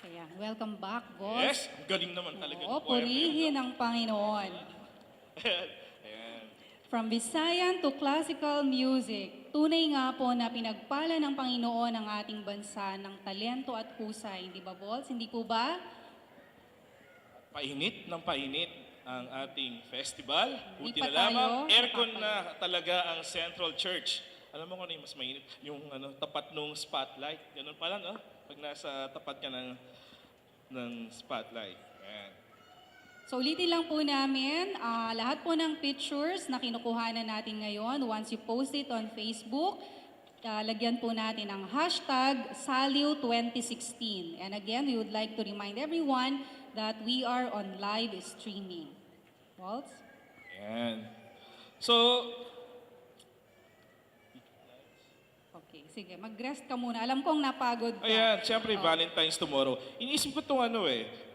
Ayan. Welcome back, boss. Yes, ang galing naman talaga Oo, ng choir purihin ang Panginoon. Ayan. From Visayan to classical music, tunay nga po na pinagpala ng Panginoon ang ating bansa ng talento at husay. Hindi ba, boss? Hindi po ba? Painit ng painit ang ating festival. Hindi Buti pa na lamang, tayo aircon nakapag- na talaga ang Central Church. Alam mo kung ano yung mas mainit? Yung tapat nung spotlight. Ganun pala, no? Pag nasa tapat ka ng spotlight. Ayan. So ulitin lang po namin, lahat po ng pictures na kinukuhanan natin ngayon, once you post it on Facebook, lagyan po natin ang hashtag Saliw 2016. And again, we would like to remind everyone that we are on live streaming. Waltz? Ayan. So, Okay, sige. Mag-rest ka muna. Alam kong napagod ka. ayan, syempre Valentine's tomorrow. Iniisip ko itong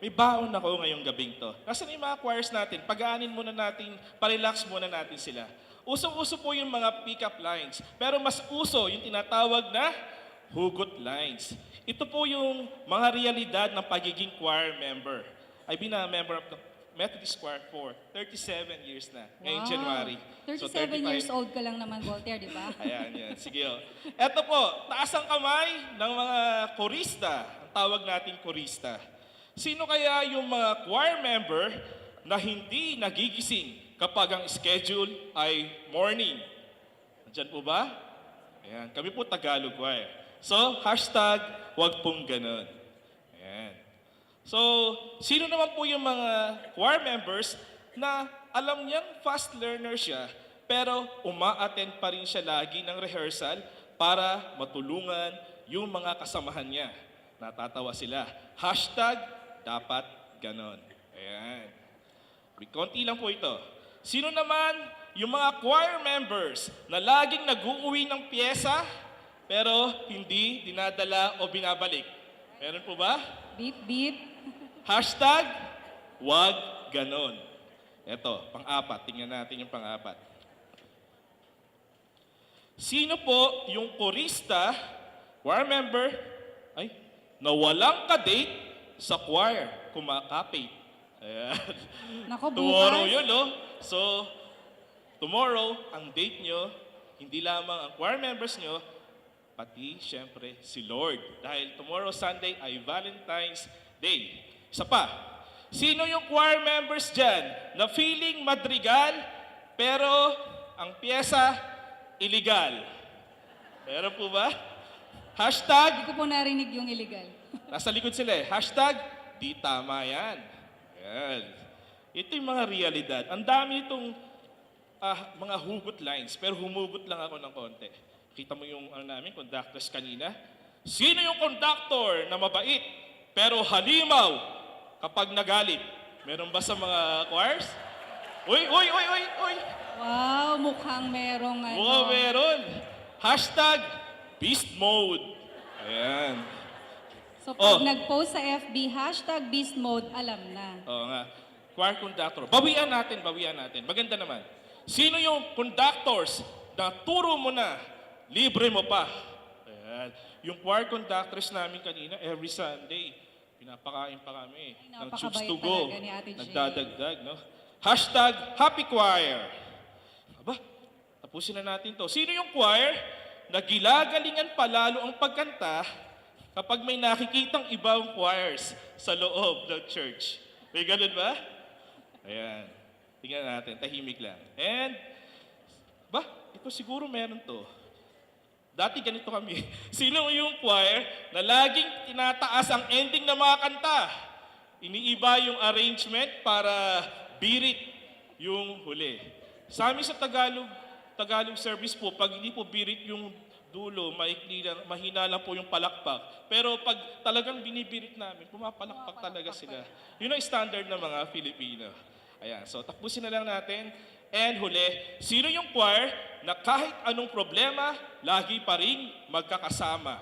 may baon ako ngayong gabing to. Nasaan yung mga choirs natin? Pagaanin muna natin, parelax muna natin sila. Usong-uso po yung mga pick-up lines. Pero mas uso yung tinatawag na hugot lines. Ito po yung mga realidad ng pagiging choir member. I've been a member of the Methodist Choir for 37 years na, ngayong January. 37 years old ka lang naman, Voltaire, di ba? Ayan, yan. Sige. Eto po, taas ang kamay ng mga korista. Ang tawag nating korista. Sino kaya yung mga choir member na hindi nagigising kapag ang schedule ay morning? Nandiyan po ba? Ayan, kami po Tagalog choir. So, hashtag, wag pong ganon. Ayan. So, sino naman po yung mga choir members na alam niyang fast learner siya, pero uma-attend pa rin siya lagi ng rehearsal para matulungan yung mga kasamahan niya. Natatawa sila. Hashtag, dapat ganon. Ayan. Konti lang po ito. Sino naman yung mga choir members na laging nag-uuwi ng pyesa, pero hindi dinadala o binabalik? Meron po ba? Beep, beep. Hashtag, wag ganon. Ito, pang-apat. Tingnan natin yung pang-apat. Sino po yung korista, choir member, na walang ka-date sa choir, kumakapit? Ayan. Nako, Tomorrow bukas. yun, no? So, tomorrow, ang date nyo, hindi lamang ang choir members nyo, pati, syempre, si Lord. Dahil tomorrow, Sunday, ay Valentine's Day. Isa pa, sino yung choir members dyan na feeling madrigal, pero ang pyesa, illegal? Meron po ba? Hashtag, Hindi ko po narinig yung illegal. nasa likod sila eh. Hashtag, di tama yan. Yan. Ito yung mga realidad. Ang dami itong mga hugot lines, pero humugot lang ako ng konti. Kita mo yung namin, conductors kanina. Sino yung conductor na mabait, pero halimaw kapag nagalit? Meron ba sa mga choirs? Uy! Wow, mukhang merong Wow, meron. Hashtag, beast mode. Ayan. So pag nag-post sa FB, hashtag beast mode, alam na. Oo nga. Choir conductor. Bawian natin. Maganda naman. Sino yung conductors na turo mo na, libre mo pa? Ayan. Yung choir conductors namin kanina, every Sunday, pinapakain pa kami ng Chooks to Go. Napakabayad talaga ni Ate Jay. Nagdadagdag, no? Hashtag, happy choir. Aba, tapusin na natin to. Sino yung choir na gilagalingan palalo ang pagkanta kapag may nakikitang ibang choirs sa loob ng church? May ganun ba? Ayan. Tingnan natin, tahimik lang. And, ito siguro meron to. Dati ganito kami. Sino yung choir na laging tinataas ang ending ng mga kanta? Iniiba yung arrangement para birit yung huli. Sa amin sa Tagalog service po, pag hindi po birit yung dulo, maikli lang, mahina lang po yung palakpak. Pero pag talagang binibirit namin, pumapalakpak talaga sila. Yun ang standard ng mga Filipino. Ayan, so tapusin na lang natin. And huli, sino yung choir na kahit anong problema, lagi pa rin magkakasama?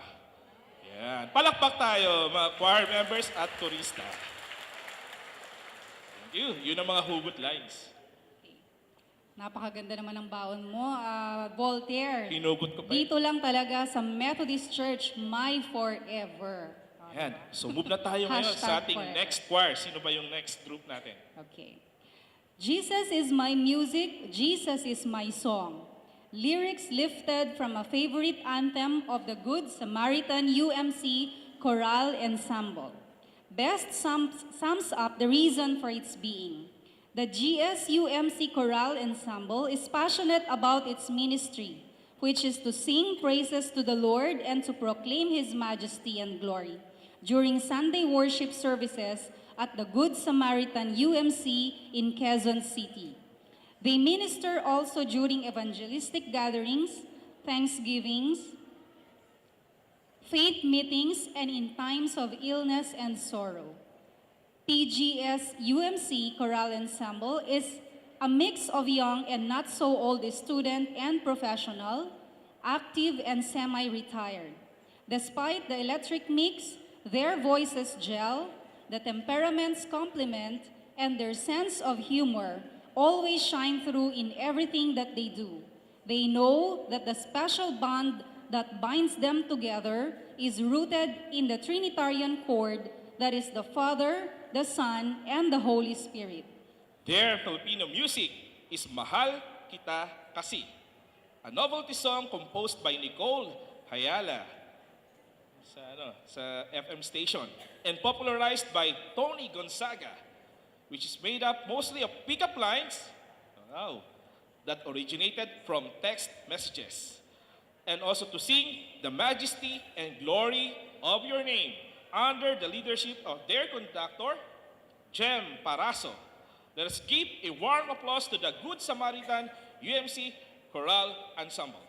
Yan. Palakpak tayo, mga choir members at korista. Thank you. Yun ang mga hugot lines. Napakaganda naman ng baon mo, Voltaire. Hinugot ko pa. Dito lang talaga sa Methodist Church, My Forever. Yan. So move na tayo ngayon sa Hashtag ating forever. next choir. Sino ba yung next group natin? Okay. Jesus is my music, Jesus is my song. Lyrics lifted from a favorite anthem of the Good Samaritan UMC Choral Ensemble. Best sums up the reason for its being. The GSUMC Choral Ensemble is passionate about its ministry, which is to sing praises to the Lord and to proclaim His majesty and glory during Sunday worship services at the Good Samaritan UMC in Quezon City. They minister also during evangelistic gatherings, thanksgivings, faith meetings, and in times of illness and sorrow. PGS UMC Choral Ensemble is a mix of young and not so old student and professional, active and semi-retired. Despite the electric mix, their voices gel, the temperaments complement, and their sense of humor always shine through in everything that they do. They know that the special bond that binds them together is rooted in the Trinitarian chord that is the Father, the Son, and the Holy Spirit. Their Filipino music is Mahal Kita Kasi, a novelty song composed by Nicole Hayala sa FM station and popularized by Tony Gonzaga, which is made up mostly of pickup lines that originated from text messages, and also to sing the majesty and glory of your name under the leadership of their conductor, Jem Paraso. Let us give a warm applause to the Good Samaritan UMC Choral Ensemble.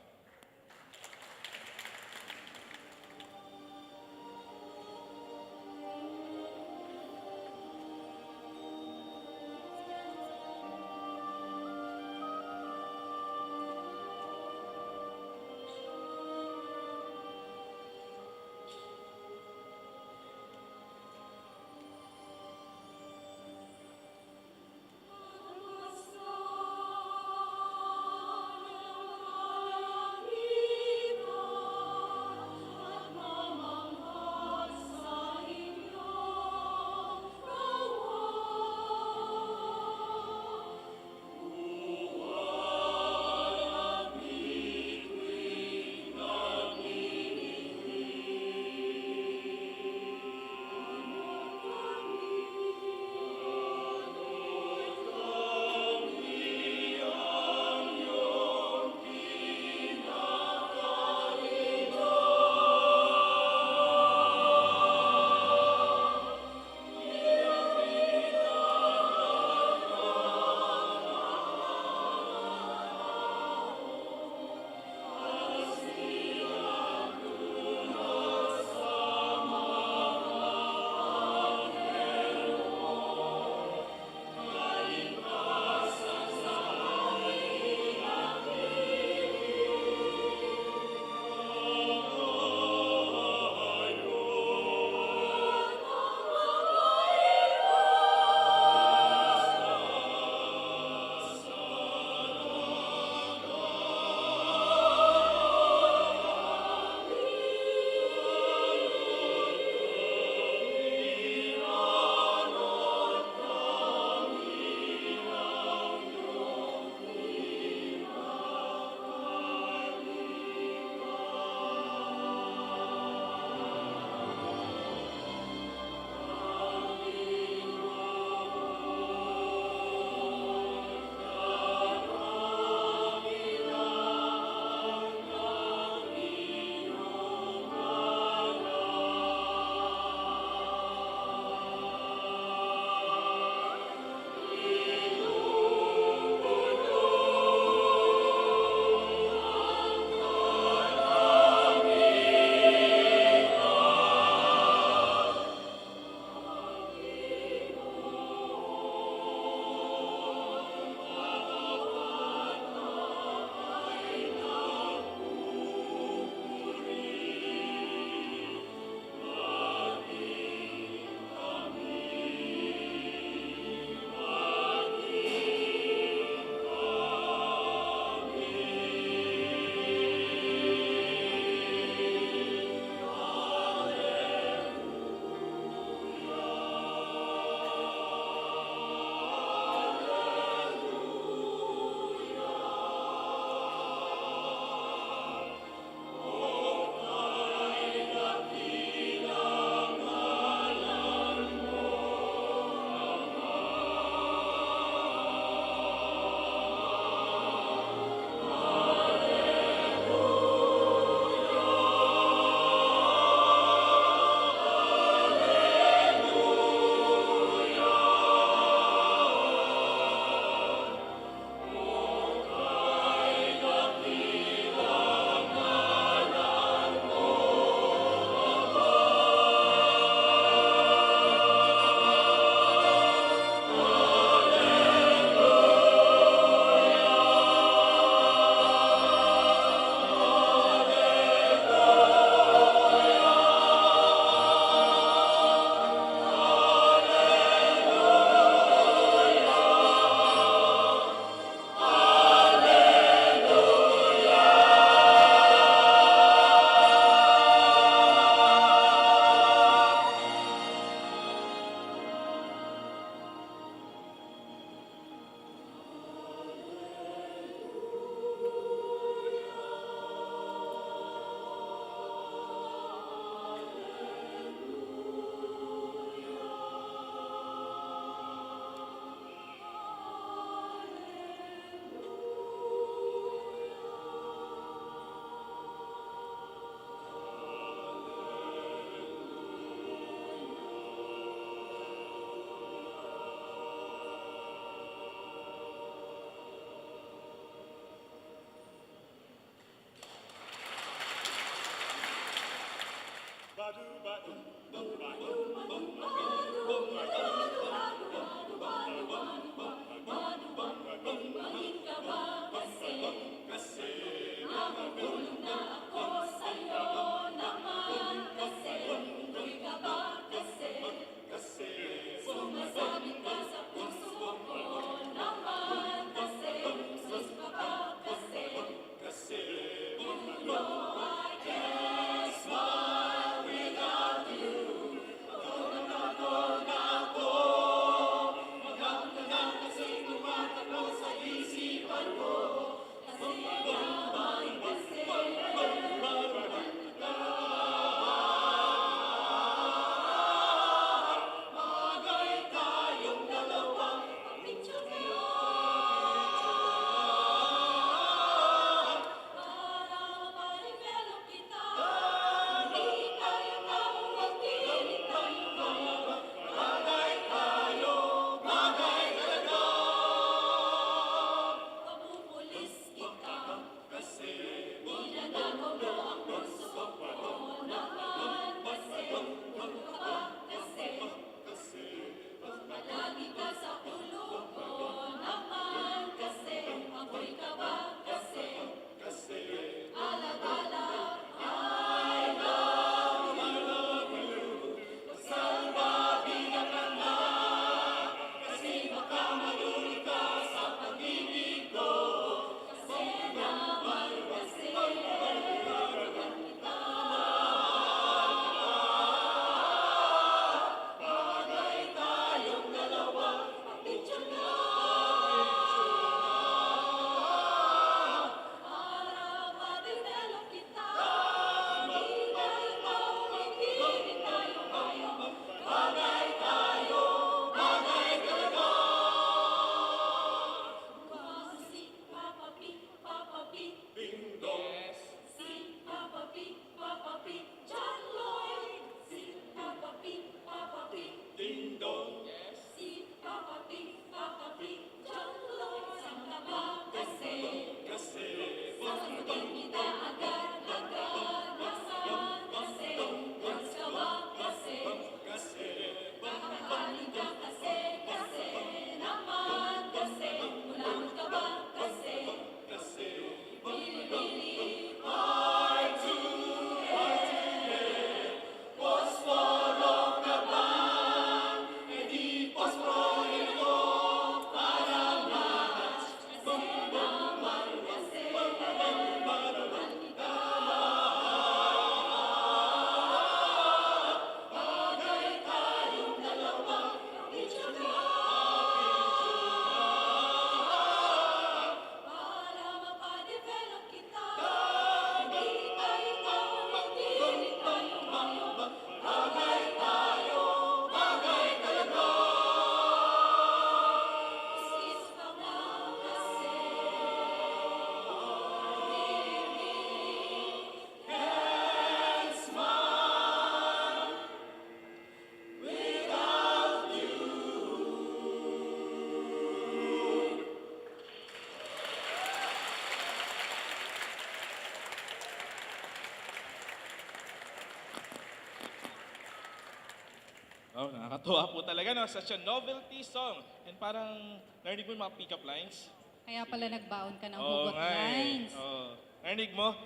Oh, nakakatuwa po talaga, no? Such a novelty song. And parang, narinig mo yung mga pick-up lines? Kaya pala nagbaon ka ng Oo hugot nga eh. lines. Oo. Narinig mo,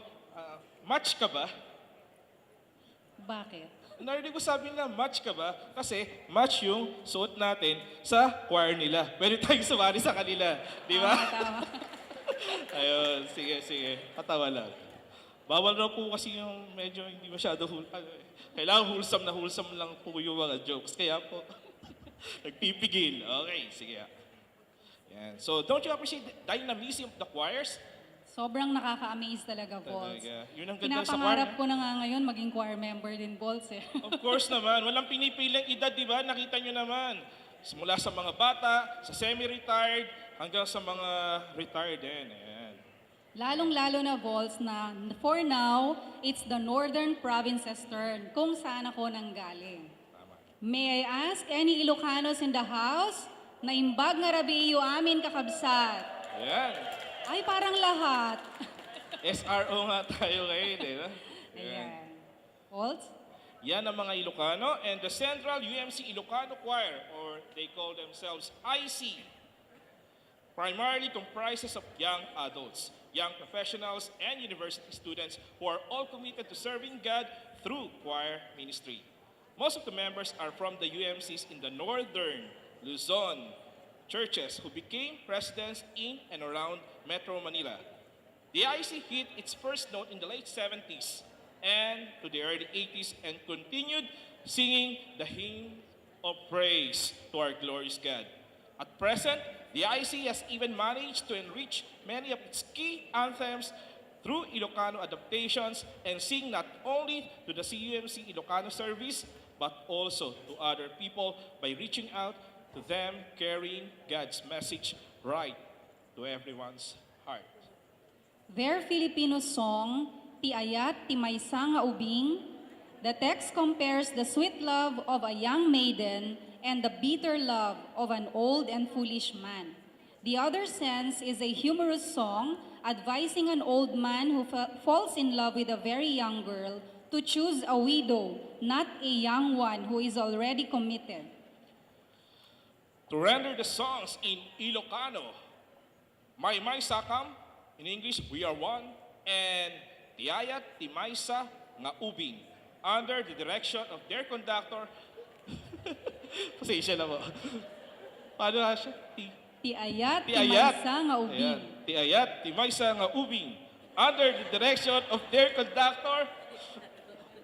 match ka ba? Bakit? Narinig ko sabi nila, match ka ba? Kasi match yung suot natin sa choir nila. Pwede tayong sumali sa kanila. Di ba? Tama. Ayun, sige, sige. Patawa lang. Bawal raw po kasi yung medyo hindi masyado kailangan wholesome lang po yung mga jokes. Kaya po, nagpipigil. Okay, sige. Yan. So, don't you appreciate the dynamism of the choirs? Sobrang nakaka-amaze talaga, Volts. Talaga. Yun ang ganda sa choir. Pinapangarap ko na nga ngayon maging choir member din, Volts eh. Of course naman. Walang pinipiling edad, di ba? Nakita nyo naman. Mula sa mga bata, sa semi-retired, hanggang sa mga retired din. Ayan. Lalong-lalo na, Volts, na for now, it's the northern provinces turn kung saan ako nanggaling. Tama. May I ask any Ilocanos in the house na imbag nga rabi iyo amin kakabsat? Ayan. Ay, parang lahat. SRO nga tayo ngayon, eh. No? Ayan. Volts? Yan ang mga Ilocano and the Central UMC Ilocano Choir, or they call themselves IC, primarily comprises of young adults, young professionals, and university students who are all committed to serving God through choir ministry. Most of the members are from the UMCs in the northern Luzon churches who became residents in and around Metro Manila. The IC hit its first note in the late 70s and to the early 80s and continued singing the hymn of praise to our glorious God. At present, the IC has even managed to enrich many of its key anthems through Ilocano adaptations and sing not only to the CUMC Ilocano service, but also to other people by reaching out to them, carrying God's message right to everyone's heart. Their Filipino song, Ti Ayat, Ti Maysa nga Ubing, the text compares the sweet love of a young maiden and the bitter love of an old and foolish man. The other sense is a humorous song advising an old man who falls in love with a very young girl to choose a widow, not a young one who is already committed. To render the songs in Ilocano, May Sakam, in English, We Are One, and Tiayat Timaysa nga Ubing, under the direction of their conductor. Pasensya na mo. Paano nga siya? Ti Ayat, Ti Tiayat. Maysa nga Ubing. Ayan. Tiayat Timaysa nga Ubing, under the direction of their conductor.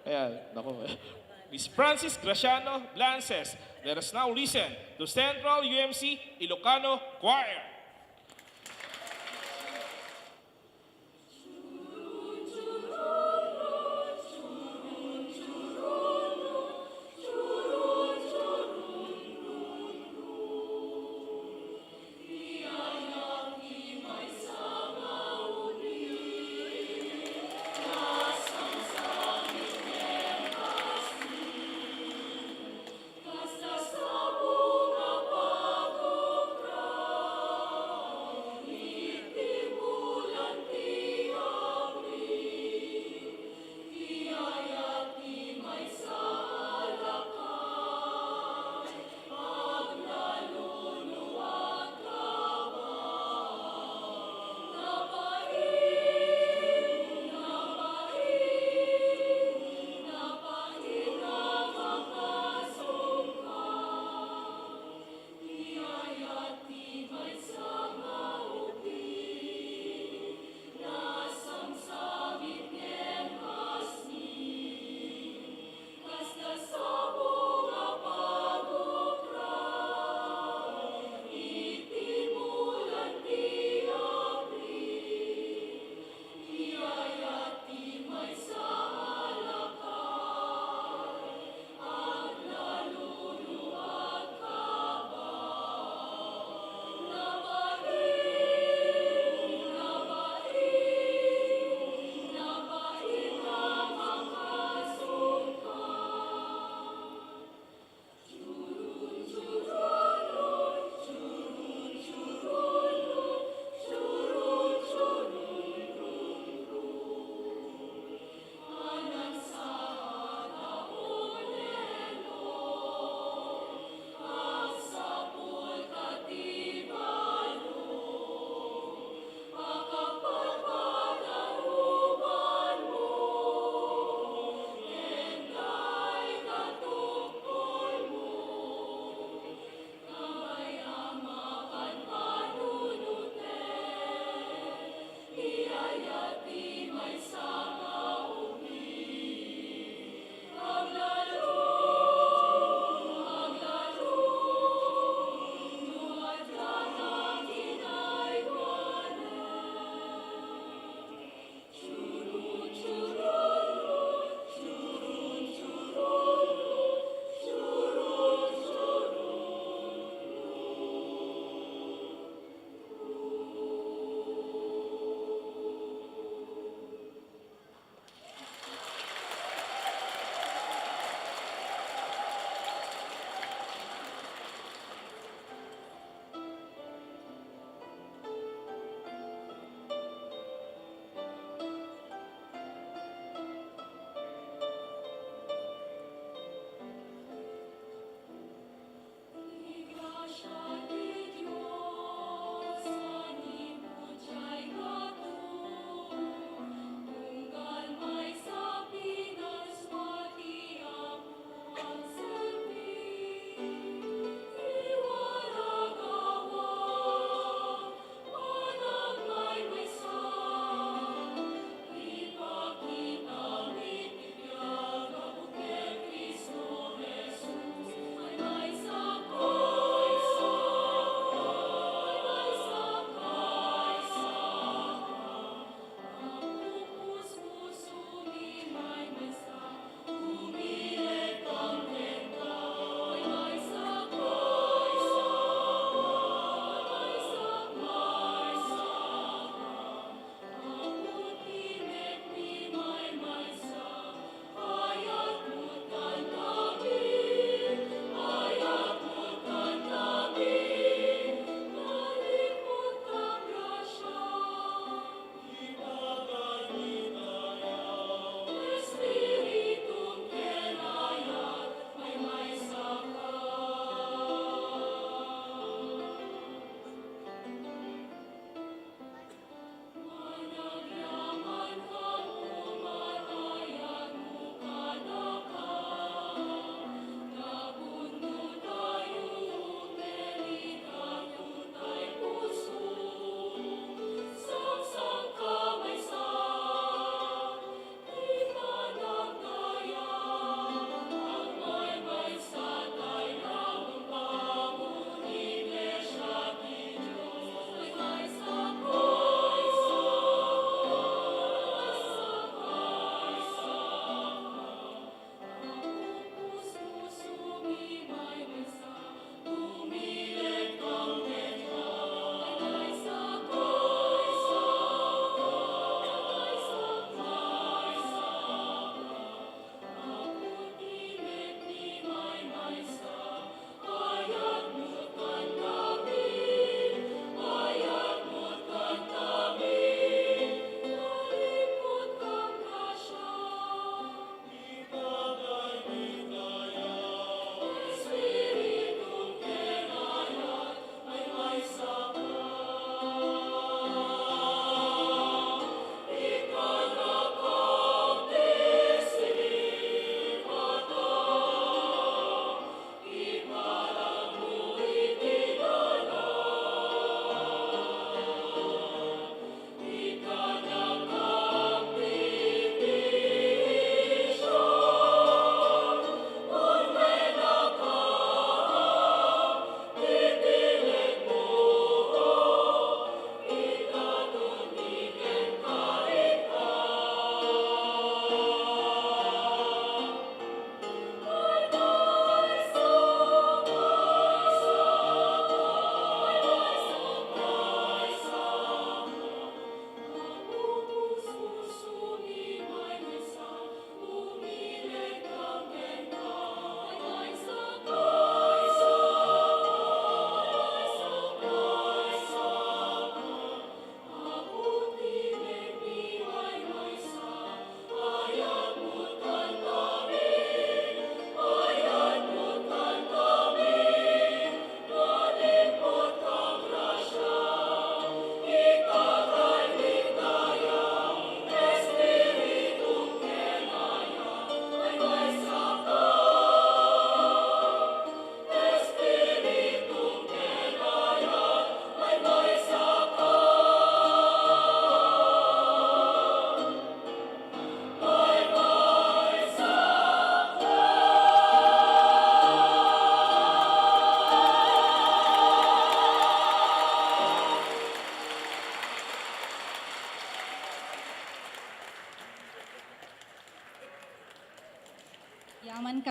Ayan, naku. Miss Francis Graciano Blances. Let us now listen to Central UMC Ilocano Choir.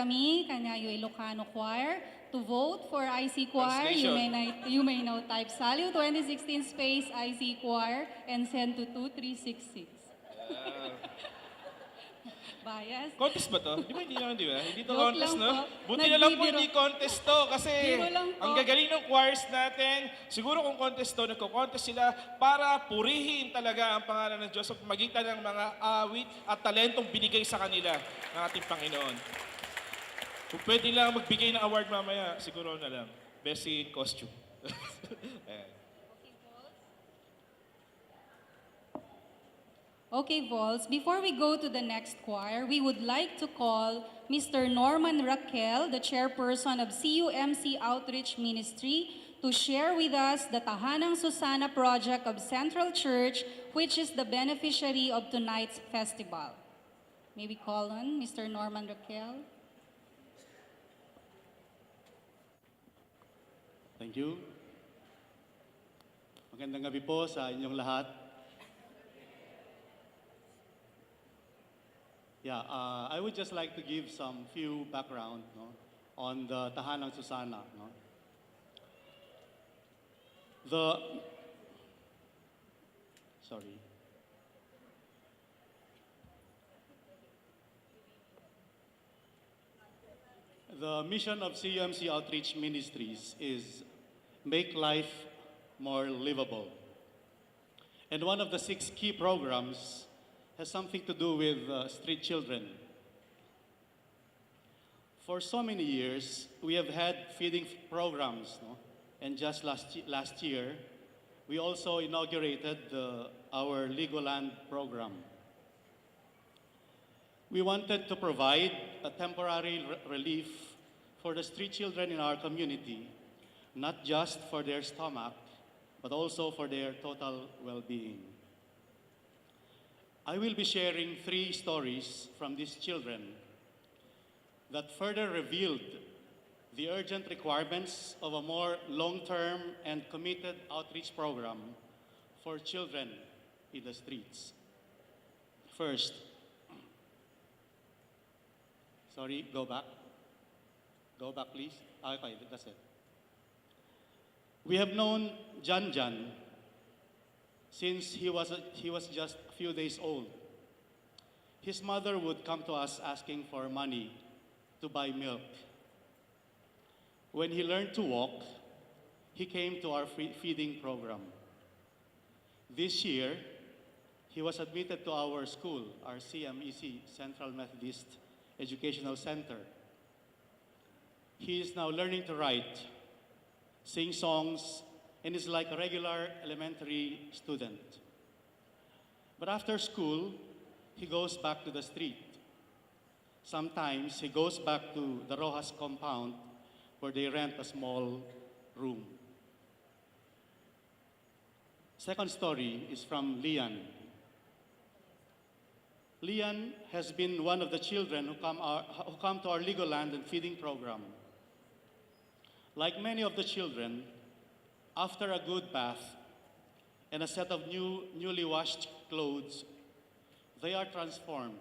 kami, Kanyayo Ilocano Choir, to vote for IC Choir. Translation. You may now type Saliw 2016 space IC Choir and send to 2366. Bias. Contest ba to? Di ba? Hindi to Joke contest, lang no? po. Buti na lang po Nagbibiro. hindi contest to kasi Biro lang po. ang gagaling ng choirs natin. Siguro kung contest to, nagko-contest sila para purihin talaga ang pangalan ng Diyos sa pamagitan ng mga awit at talentong binigay sa kanila ng ating Panginoon. Kung pwede lang magbigay ng award mamaya, siguro na lang. Best in costume. Ayan. Okay, Vols, before we go to the next choir, we would like to call Mr. Norman Raquel, the chairperson of CUMC Outreach Ministry, to share with us the Tahanang Susana project of Central Church, which is the beneficiary of tonight's festival. May we call on Mr. Norman Raquel? Thank you. Magandang gabi po sa inyong lahat. I would just like to give some few background on the Tahanang Susana. Sorry. The mission of CUMC Outreach Ministries is make life more livable. And one of the 6 key programs has something to do with street children. For so many years, we have had feeding programs, and just last year, we also inaugurated our Legoland program. We wanted to provide a temporary relief for the street children in our community, not just for their stomach, but also for their total well-being. I will be sharing 3 stories from these children that further revealed the urgent requirements of a more long-term and committed outreach program for children in the streets. First, sorry, go back. Go back, please. Okay, that's it. We have known Jan since he was just a few days old. His mother would come to us asking for money to buy milk. When he learned to walk, he came to our feeding program. This year, he was admitted to our school, our CMEC, Central Methodist Educational Center. He is now learning to write, sing songs, and is like a regular elementary student. But after school, he goes back to the street. Sometimes he goes back to the Rojas compound where they rent a small room. Second story is from Lian. Lian has been one of the children who come to our Legoland and feeding program. Like many of the children, after a good bath and a set of newly washed clothes, they are transformed.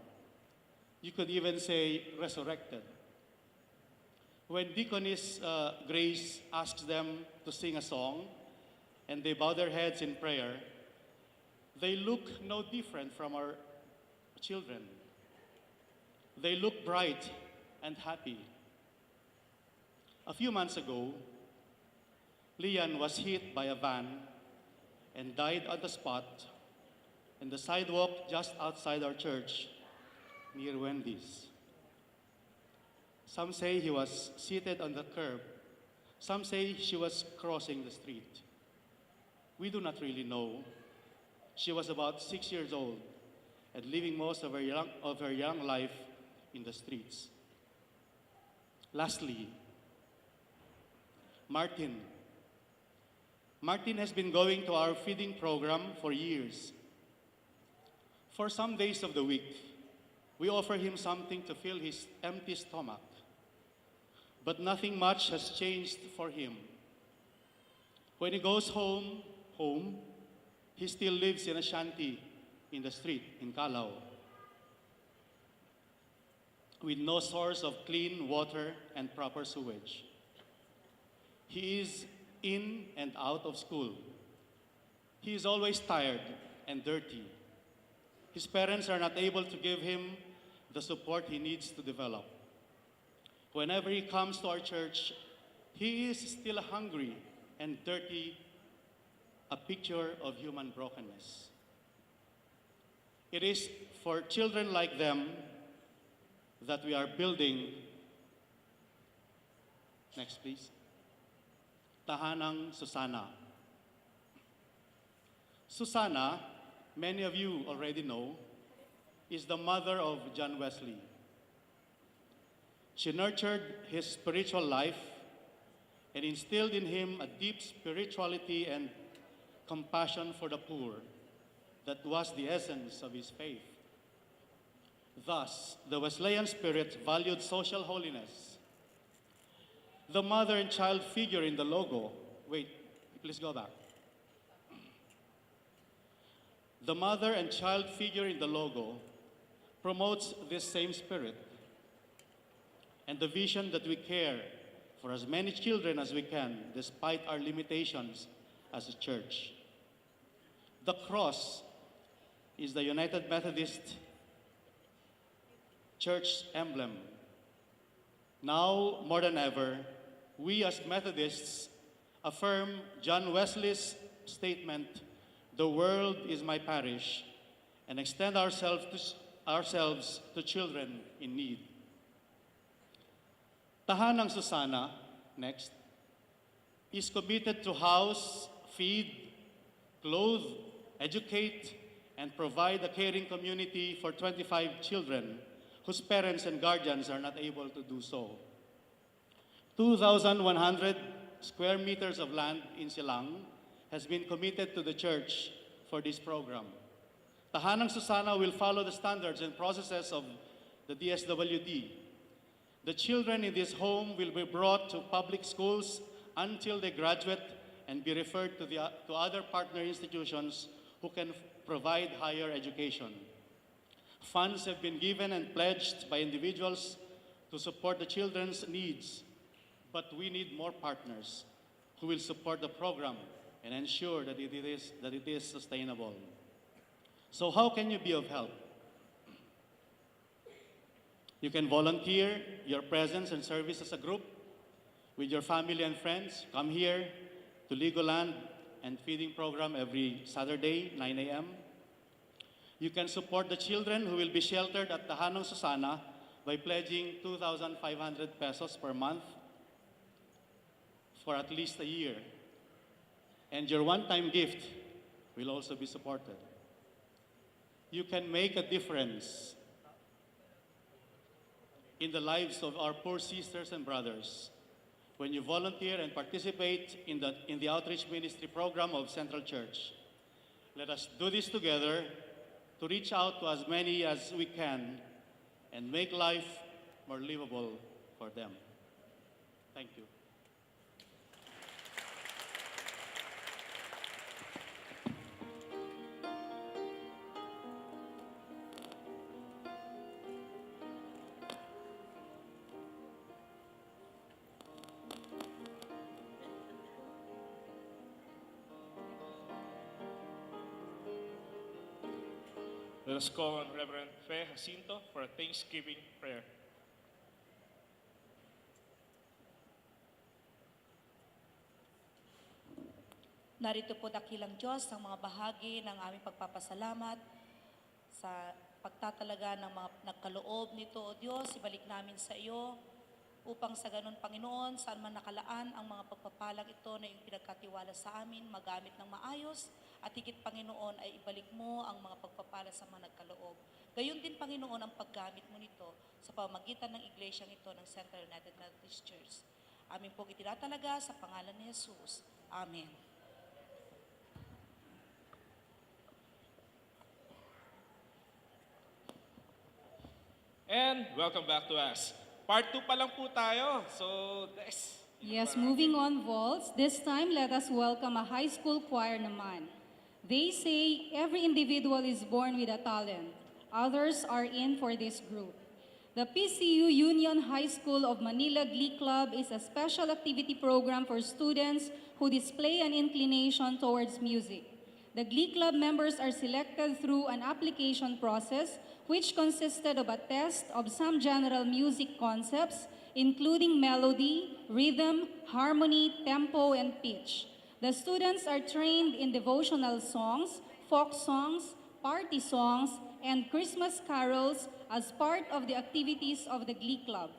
You could even say resurrected. When Deaconess Grace asks them to sing a song and they bow their heads in prayer, they look no different from our children. They look bright and happy. A few months ago, Lian was hit by a van and died on the spot in the sidewalk just outside our church near Wendy's. Some say he was seated on the curb. Some say she was crossing the street. We do not really know. She was about 6 years old and living most of her young life in the streets. Lastly, Martin. Martin has been going to our feeding program for years. For some days of the week, we offer him something to fill his empty stomach. But nothing much has changed for him. When he goes home, he still lives in a shanty in the street in Calao. with no source of clean water and proper sewage. He is in and out of school. He is always tired and dirty. His parents are not able to give him the support he needs to develop. Whenever he comes to our church, he is still hungry and dirty, a picture of human brokenness. It is for children like them that we are building, next please, Tahanang Susana. Susana, many of you already know, is the mother of John Wesley. She nurtured his spiritual life and instilled in him a deep spirituality and compassion for the poor that was the essence of his faith. Thus, the Wesleyan spirit valued social holiness. The mother and child figure in the logo, wait, please go back. The mother and child figure in the logo promotes this same spirit and the vision that we care for as many children as we can, despite our limitations as a church. The cross is the United Methodist Church emblem. Now, more than ever, we as Methodists affirm John Wesley's statement, "The world is my parish," and extend ourselves to children in need. Tahanang Susana, next, is committed to house, feed, clothe, educate, and provide a caring community for 25 children whose parents and guardians are not able to do so. 2,100 square meters of land in Silang has been committed to the church for this program. Tahanang Susana will follow the standards and processes of the DSWD. The children in this home will be brought to public schools until they graduate and be referred to other partner institutions who can provide higher education. Funds have been given and pledged by individuals to support the children's needs, but we need more partners who will support the program and ensure that it is sustainable. So how can you be of help? You can volunteer your presence and service as a group with your family and friends. Come here to Legoland and feeding program every Saturday, 9 a.m. You can support the children who will be sheltered at Tahanang Susana by pledging 2,500 pesos per month for at least a year. And your one-time gift will also be supported. You can make a difference in the lives of our poor sisters and brothers when you volunteer and participate in the outreach ministry program of Central Church. Let us do this together to reach out to as many as we can and make life more livable for them. Thank you. Let us call on Reverend Fe Jacinto for a Thanksgiving prayer. Narito po dakilang Diyos ang mga bahagi ng aming pagpapasalamat sa pagtatalaga ng mga nagkaloob nito, O Diyos, ibalik namin sa iyo upang sa ganun, Panginoon, saan man nakalaan ang mga pagpapalang ito na iyong pinagkatiwala sa amin, magamit ng maayos at higit, Panginoon, ay ibalik mo ang mga pagpapala sa mga nagkaloob. Gayon din, Panginoon, ang paggamit mo nito sa pamamagitan ng iglesyang ito ng Central United Methodist Church. Amin pong itinatalaga sa pangalan ni Jesus. Amen. And welcome back to us. Part 2 pa lang po tayo. So, Yes, moving on, Volts. This time, let us welcome a high school choir naman. They say every individual is born with a talent. Others are in for this group. The PCU Union High School of Manila Glee Club is a special activity program for students who display an inclination towards music. The Glee Club members are selected through an application process which consisted of a test of some general music concepts, including melody, rhythm, harmony, tempo, and pitch. The students are trained in devotional songs, folk songs, party songs, and Christmas carols as part of the activities of the Glee Club.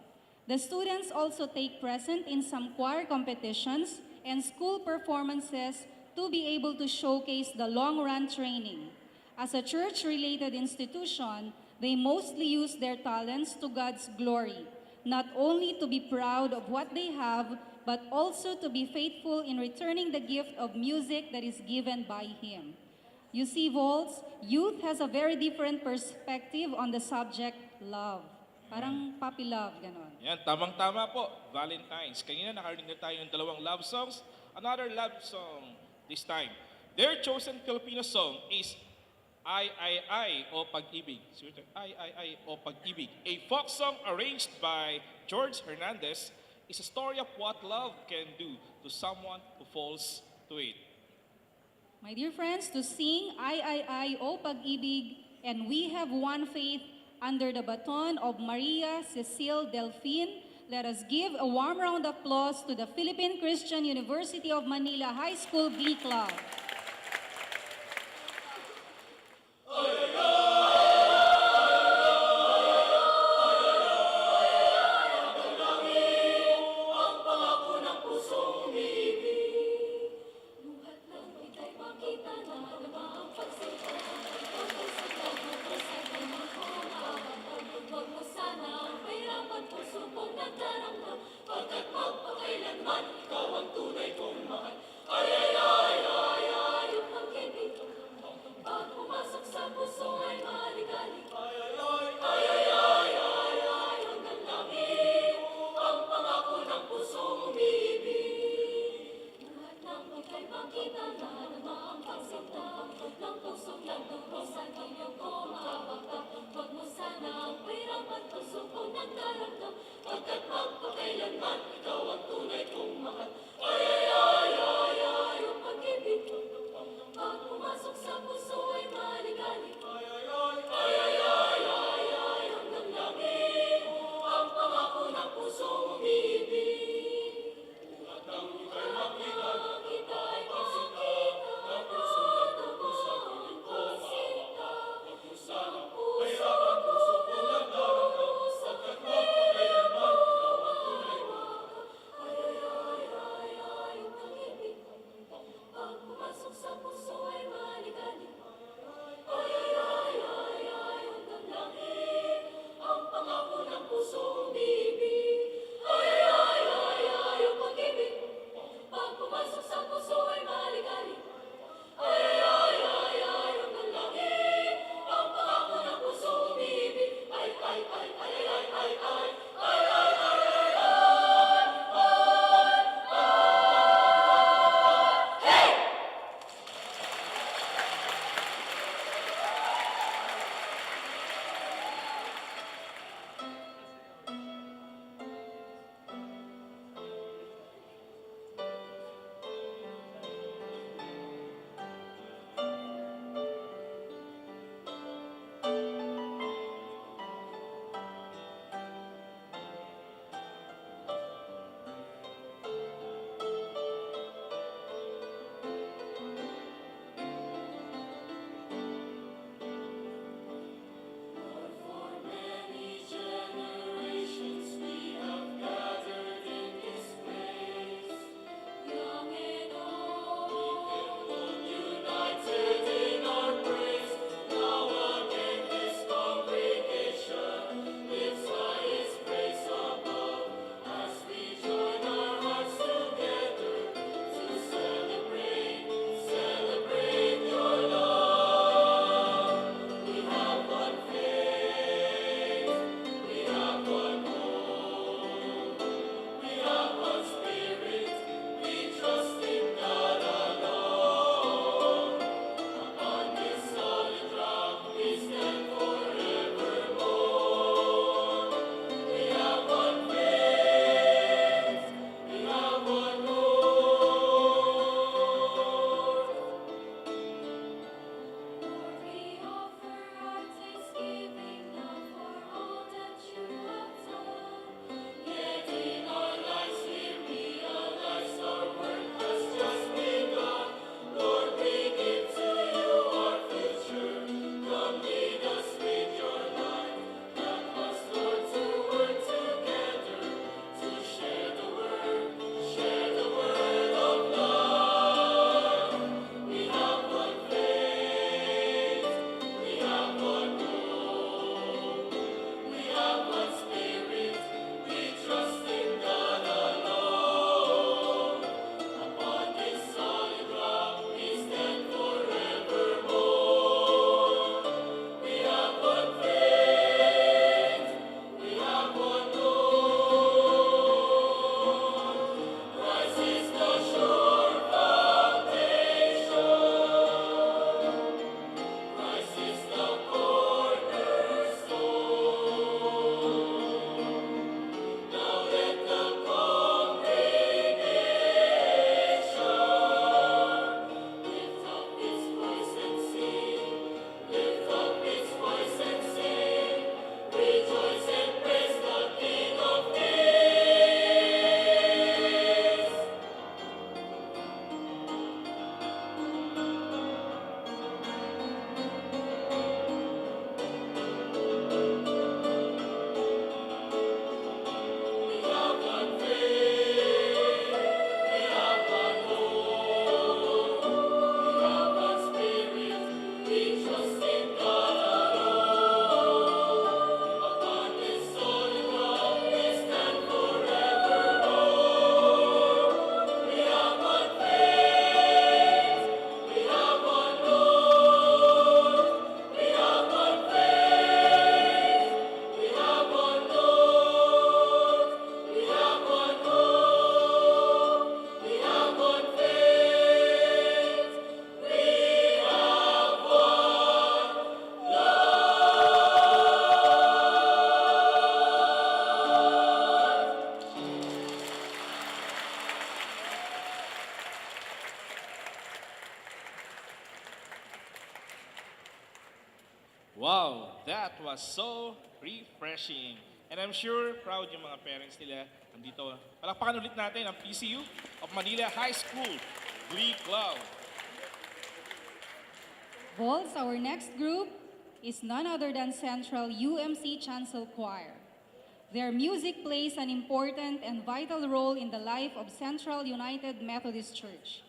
The students also take present in some choir competitions and school performances to be able to showcase the long-run training. As a church-related institution, they mostly use their talents to God's glory, not only to be proud of what they have, but also to be faithful in returning the gift of music that is given by Him. You see, Volts, youth has a very different perspective on the subject love. Parang puppy love, ganon. Yan, tamang-tama po. Valentine's. Kanina nakarinig na tayo ng dalawang love songs. Another love song this time. Their chosen Filipino song is Ay o Pag-ibig. Ay o Pag-ibig. A folk song arranged by George Hernandez is a story of what love can do to someone who falls to it. My dear friends, to sing Ay o Pag-ibig, and we have one faith under the baton of Maria Cecile Delfin, let us give a warm round of applause to the Philippine Christian University of Manila High School Glee Club. Ang pangako ng pusong umibig. Ay, Wow, that was so refreshing. And I'm sure proud yung mga parents nila nandito. Palakpakan ulit natin ang PCU of Manila High School Glee Club. Vols, our next group, is none other than Central UMC Chancel Choir. Their music plays an important and vital role in the life of Central United Methodist Church.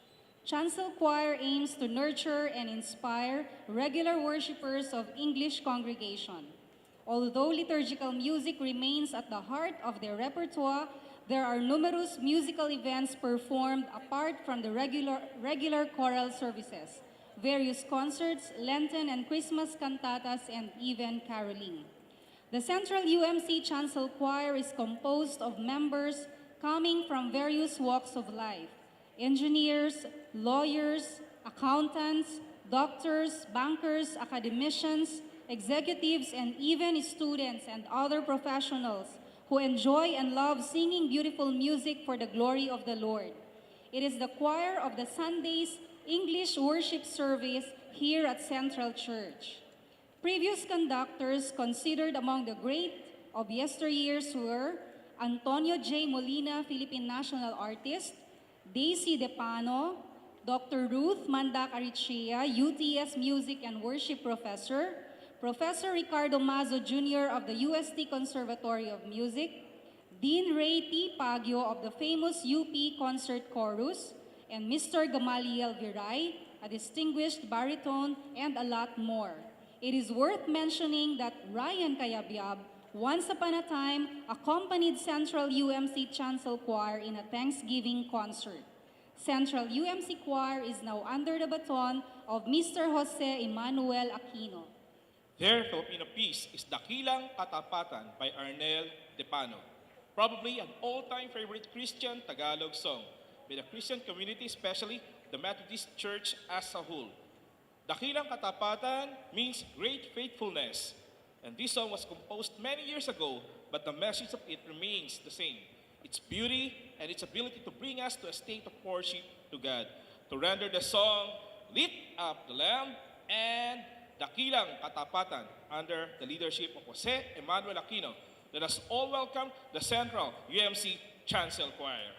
Chancel Choir aims to nurture and inspire regular worshipers of English congregation. Although liturgical music remains at the heart of their repertoire, there are numerous musical events performed apart from the regular choral services, various concerts, Lenten and Christmas cantatas, and even caroling. The Central UMC Chancel Choir is composed of members coming from various walks of life: engineers, lawyers, accountants, doctors, bankers, academicians, executives, and even students and other professionals who enjoy and love singing beautiful music for the glory of the Lord. It is the choir of the Sunday's English worship service here at Central Church. Previous conductors considered among the great of yesteryears were Antonio J. Molina, Philippine National Artist; Daisy Depano; Dr. Ruth Mandak Arichea, UTS Music and Worship Professor; Professor Ricardo Mazo Jr. of the UST Conservatory of Music; Dean Ray T. Pagyo of the famous UP Concert Chorus; and Mr. Gamaliel Viray, a distinguished baritone, and a lot more. It is worth mentioning that Ryan Cayabyab, once upon a time, accompanied Central UMC Chancel Choir in a Thanksgiving concert. Central UMC Choir is now under the baton of Mr. Jose Emmanuel Aquino. Their Filipino piece is Dakilang Katapatan by Arnel Depano, probably an all-time favorite Christian Tagalog song by the Christian community, especially the Methodist Church as a whole. Dakilang Katapatan means great faithfulness, and this song was composed many years ago, but the message of it remains the same: its beauty and its ability to bring us to a state of worship to God. To render the song, Lift Up the Lamb and Dakilang Katapatan under the leadership of Jose Emmanuel Aquino. Let us all welcome the Central UMC Chancel Choir.